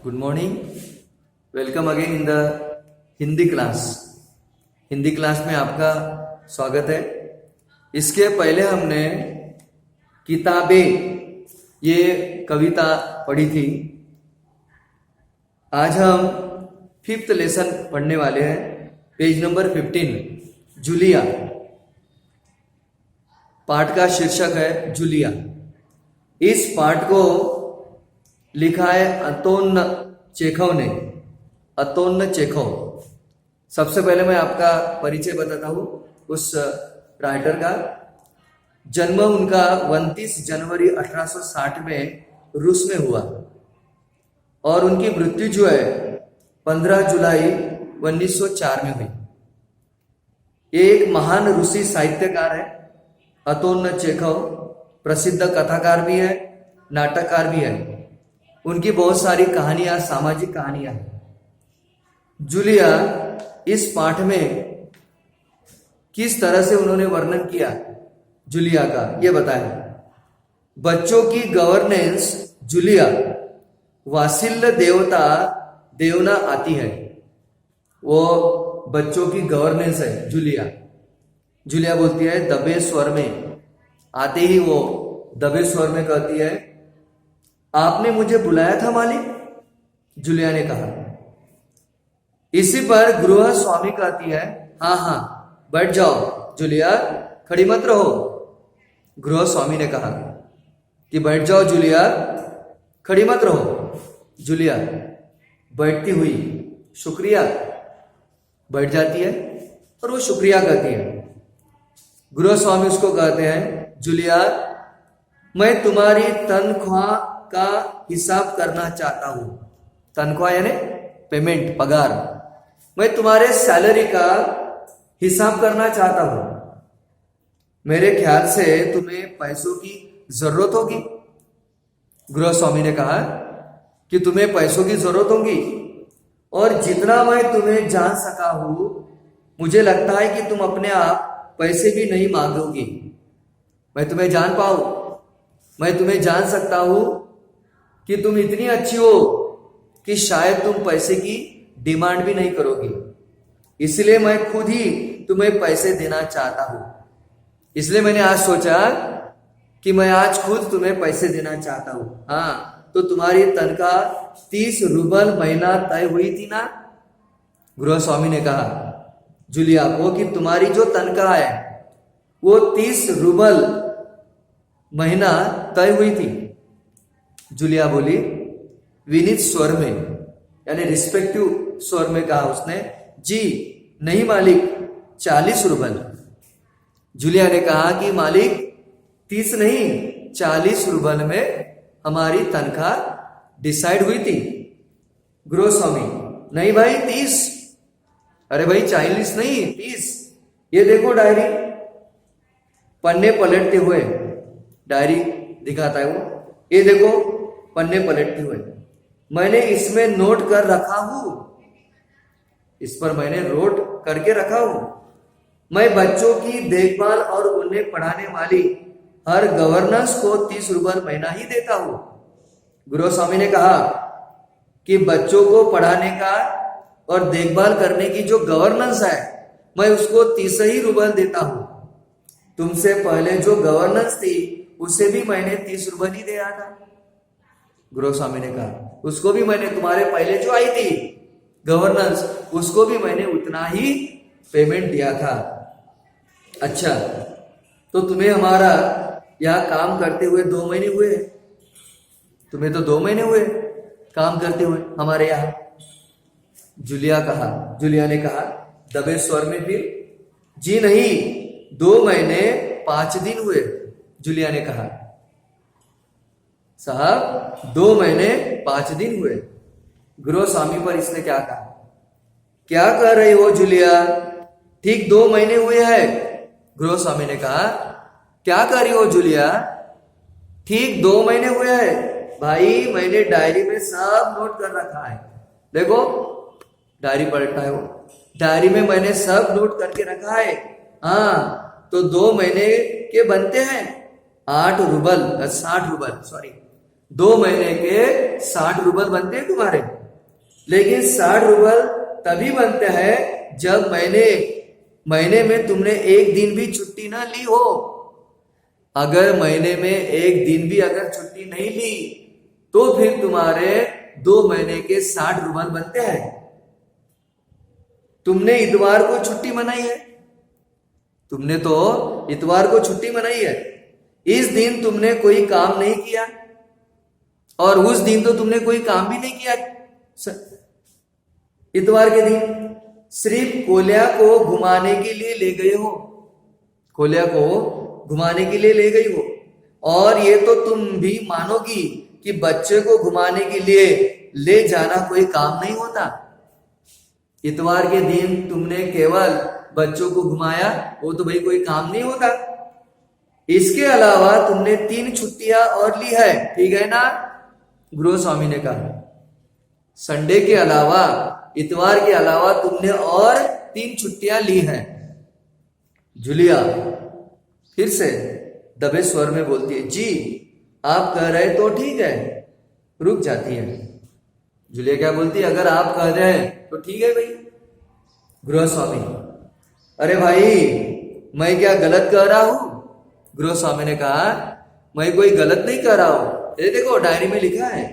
Good morning. Welcome again in the Hindi class. Hindi class में आपका स्वागत है। इसके पहले हमने किताबें ये कविता पढ़ी थी। आज हम 5th लेसन पढ़ने वाले हैं। Page number 15 Julia. पाठ का शीर्षक है जूलिया। इस पाठ को लिखा है अंतोन चेखव ने। Anton Chekhov. सबसे पहले मैं आपका परिचय बताता हूं उस राइटर का। जन्म उनका 29 जनवरी 1860 में रूस में हुआ और उनकी मृत्यु जो है 15 जुलाई 1904 में हुई। ये एक महान रूसी साहित्यकार है अंतोन चेखव। प्रसिद्ध कथाकार भी है, नाटककार भी है। उनकी बहुत सारी कहानियां सामाजिक कहानियां हैं। जूलिया इस पाठ में किस तरह से उन्होंने वर्णन किया जूलिया का ये बताया। बच्चों की गवर्नेंस जूलिया, वात्सल्य देवता देवना आती है। वो बच्चों की गवर्नेंस है जूलिया। जूलिया बोलती है दबे स्वर में, आते ही वो दबे स्वर में कहती है, आपने मुझे बुलाया था मालिक? जूलिया ने कहा। इसी पर गृह स्वामी कहती है, हाँ हाँ बैठ जाओ जूलिया, खड़ी मत रहो। गृह स्वामी ने कहा कि बैठ जाओ जूलिया, खड़ी मत रहो। जूलिया बैठती हुई शुक्रिया बैठ जाती है और वो शुक्रिया कहती है। गृह स्वामी उसको कहते हैं, जूलिया मैं तुम्हारी तनख्वाह का हिसाब करना चाहता हूं। तनख्वाह यानी पेमेंट, पगार। मैं तुम्हारे सैलरी का हिसाब करना चाहता हूं। मेरे ख्याल से तुम्हें पैसों की जरूरत होगी। गृह स्वामी ने कहा कि तुम्हें पैसों की जरूरत होगी और जितना मैं तुम्हें जान सका हूं, मुझे लगता है कि तुम अपने आप पैसे भी नहीं मांगोगी। मैं तुम्हें जान पाऊं, मैं तुम्हें जान सकता हूं कि तुम इतनी अच्छी हो कि शायद तुम पैसे की डिमांड भी नहीं करोगी। इसलिए मैं खुद ही तुम्हें पैसे देना चाहता हूं। इसलिए मैंने आज सोचा कि मैं आज खुद तुम्हें पैसे देना चाहता हूं। हाँ, तो तुम्हारी तनख्वाह 30 रूबल महीना तय हुई थी ना? गृह स्वामी ने कहा जूलिया को कि तुम्हारी जो तनख्वाह है वो 30 रूबल महीना तय हुई थी। जूलिया बोली विनीत स्वर में, यानी रिस्पेक्टिव स्वर में कहा उसने, जी नहीं मालिक, 40 रूबल। जूलिया ने कहा कि मालिक 30 नहीं 40 रूबल में हमारी तनख्वाह डिसाइड हुई थी। गृह स्वामी, नहीं भाई 30। अरे भाई 40 नहीं 30। ये देखो डायरी। पन्ने पलटते हुए डायरी दिखाता है वो। ये देखो पन्ने पलटते हुए, मैंने इसमें नोट कर रखा हूं। इस पर मैंने नोट करके रखा हूं। मैं बच्चों की देखभाल और उन्हें पढ़ाने वाली हर गवर्नेंस को 30 रूबल महीना ही देता हूं। गृह स्वामी ने कहा कि बच्चों को पढ़ाने का और देखभाल करने की जो गवर्नेंस है, मैं उसको 30 ही रूबल देता हूं। तुमसे पहले जो गवर्नेंस थी उसे भी मैंने 30 रूबल ही दिया था। गृह स्वामी ने कहा उसको भी मैंने, तुम्हारे पहले जो आई थी गवर्नेंस, उसको भी मैंने उतना ही पेमेंट दिया था। अच्छा, तो तुम्हें हमारा यहां काम करते हुए 2 महीने हुए। तुम्हें तो 2 महीने हुए काम करते हुए हमारे यहां। जूलिया ने कहा दबे स्वर में फिर, जी नहीं 2 महीने 5 दिन हुए। जूलिया ने कहा साहब 2 महीने 5 दिन हुए। गृह स्वामी पर इसने क्या कहा, क्या कह रही हो जूलिया, ठीक 2 महीने हुए हैं। गृह स्वामी ने कहा क्या कर रही हो जूलिया, ठीक 2 महीने हुए हैं। भाई मैंने डायरी में सब नोट कर रखा है। देखो डायरी पलटता है वो, डायरी में मैंने सब नोट करके रखा है। हाँ, तो 2 महीने के बनते हैं 8 रूबल, 60 रूबल, सॉरी 2 महीने के 60 रूबल बनते हैं तुम्हारे। लेकिन 60 रूबल तभी बनते हैं जब महीने में तुमने एक दिन भी छुट्टी ना ली हो। अगर महीने में एक दिन भी अगर छुट्टी नहीं ली तो फिर तुम्हारे 2 महीने के 60 रूबल बनते हैं। तुमने इतवार को छुट्टी मनाई है, तुमने तो इतवार को छुट्टी मनाई है, इस दिन तुमने कोई काम नहीं किया और उस दिन तो तुमने कोई काम भी नहीं किया। इतवार के दिन सिर्फ कोल्या को घुमाने के लिए ले गए हो, कोल्या को घुमाने के लिए ले गई हो। और ये तो तुम भी मानोगी कि बच्चे को घुमाने के लिए ले जाना कोई काम नहीं होता। इतवार के दिन तुमने केवल बच्चों को घुमाया, वो तो भाई कोई काम नहीं होता। इसके अलावा तुमने 3 छुट्टियां और ली है, ठीक है ना? गुरु स्वामी ने कहा संडे के अलावा, इतवार के अलावा तुमने और 3 छुट्टियां ली हैं। जूलिया फिर से दबे स्वर में बोलती है, जी आप कह रहे तो ठीक है। रुक जाती है। जूलिया क्या बोलती है, अगर आप कह रहे हैं तो ठीक है भाई। गृह स्वामी, अरे भाई मैं क्या गलत कह रहा हूं? गृह स्वामी ने कहा मैं कोई गलत नहीं कह रहा हूं, ये देखो डायरी में लिखा है।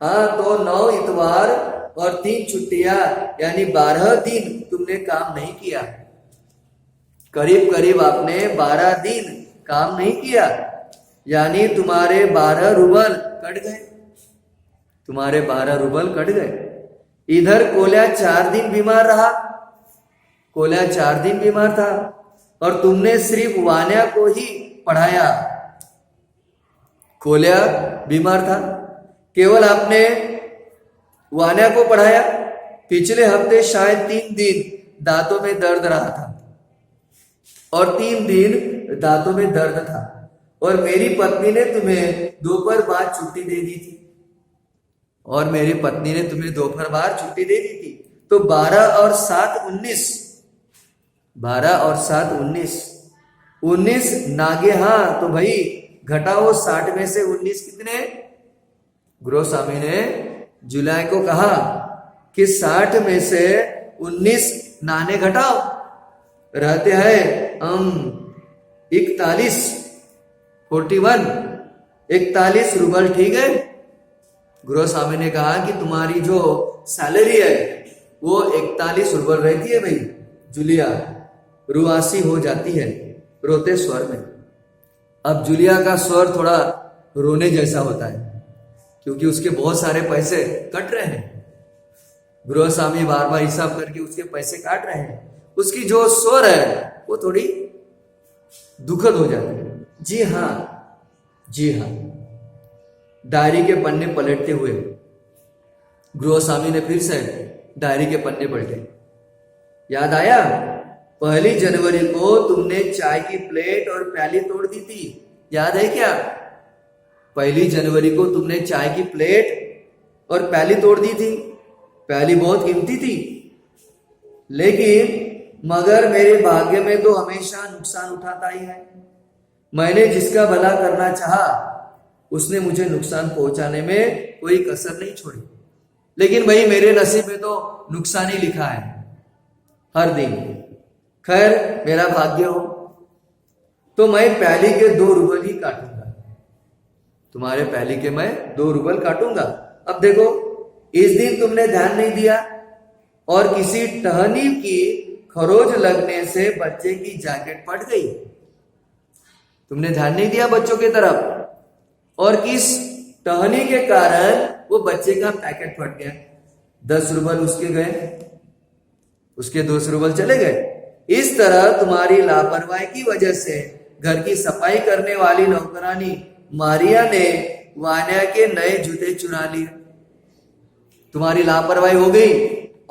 हाँ तो 9 इतवार और 3 छुट्टियां यानी 12 दिन तुमने काम नहीं किया। करीब करीब आपने 12 दिन काम नहीं किया, यानी तुम्हारे 12 रूबल कट गए, तुम्हारे 12 रूबल कट गए। इधर कोल्या 4 दिन बीमार रहा, कोल्या 4 दिन बीमार था और तुमने सिर्फ वान्या को ही पढ़ाया। कोल्या बीमार था, केवल आपने वान्या को पढ़ाया। पिछले हफ्ते शायद 3 दिन दांतों में दर्द रहा था और 3 दिन दांतों में दर्द था और मेरी पत्नी ने तुम्हें दोपहर बाद छुट्टी दे दी थी, और मेरी पत्नी ने तुम्हें दोपहर बाद छुट्टी दे दी थी। तो 12 और 7 19, 12 और 7 19, 19 नागे। हाँ तो भाई घटाओ 60 में से 19 कितने? गुरु स्वामी ने जुलाई को कहा कि 60 में से 19 नाने घटाओ, रहते हैं 41 41 रूबल, ठीक है। गुरु स्वामी ने कहा कि तुम्हारी जो सैलरी है वो 41 रूबल रहती है भाई। जूलिया रुआसी हो जाती है रोते स्वर में। अब जूलिया का स्वर थोड़ा रोने जैसा होता है क्योंकि उसके बहुत सारे पैसे कट रहे हैं। गुरु स्वामी बार बार हिसाब करके उसके पैसे काट रहे हैं, उसकी जो स्वर है वो थोड़ी दुखद हो जाती है। जी हाँ, जी हाँ। डायरी के पन्ने पलटते हुए गुरु स्वामी ने फिर से डायरी के पन्ने पलटे। याद आया 1 जनवरी को तुमने चाय की प्लेट और प्याली तोड़ दी थी, याद है क्या? 1 जनवरी को तुमने चाय की प्लेट और प्याली तोड़ दी थी। प्याली बहुत कीमती थी, लेकिन मगर मेरे भाग्य में तो हमेशा नुकसान उठाता ही है। मैंने जिसका भला करना चाहा उसने मुझे नुकसान पहुंचाने में कोई कसर नहीं छोड़ी। लेकिन भाई मेरे नसीब में तो नुकसान ही लिखा है हर दिन। खैर मेरा भाग्य हो तो मैं प्याली के 2 रूबल ही काटूंगा, तुम्हारे प्याली के मैं 2 रूबल काटूंगा। अब देखो इस दिन तुमने ध्यान नहीं दिया और किसी टहनी की खरोच लगने से बच्चे की जैकेट फट गई। तुमने ध्यान नहीं दिया बच्चों की तरफ और किस टहनी के कारण वो बच्चे का पैकेट फट गया। 10 रूबल उसके गए, उसके 2 रूबल चले गए। इस तरह तुम्हारी लापरवाही की वजह से घर की सफाई करने वाली नौकरानी मारिया ने वान्या के नए जूते चुरा लिए। तुम्हारी लापरवाही हो गई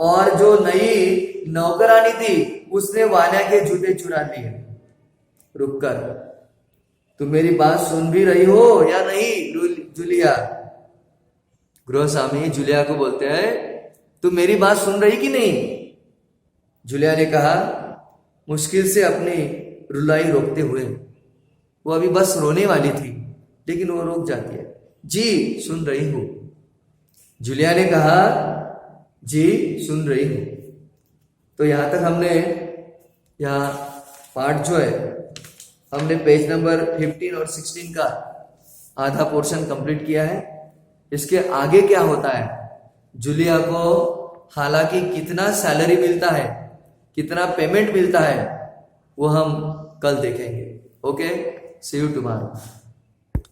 और जो नई नौकरानी थी उसने वान्या के जूते चुरा लिए। रुककर तुम मेरी बात सुन भी रही हो या नहीं जूलिया? गृह स्वामी जूलिया को बोलते हैं तुम मेरी बात सुन रही कि नहीं? जूलिया ने कहा मुश्किल से अपनी रुलाई रोकते हुए। वो अभी बस रोने वाली थी लेकिन वो रुक जाती है। जी सुन रही हूं। जूलिया ने कहा जी सुन रही हूं। तो यहां तक हमने यहाँ पार्ट जो है हमने पेज नंबर 15 और 16 का आधा पोर्शन कंप्लीट किया है। इसके आगे क्या होता है, जूलिया को हालांकि कितना सैलरी मिलता है, कितना पेमेंट मिलता है, वो हम कल देखेंगे। Okay, see you tomorrow.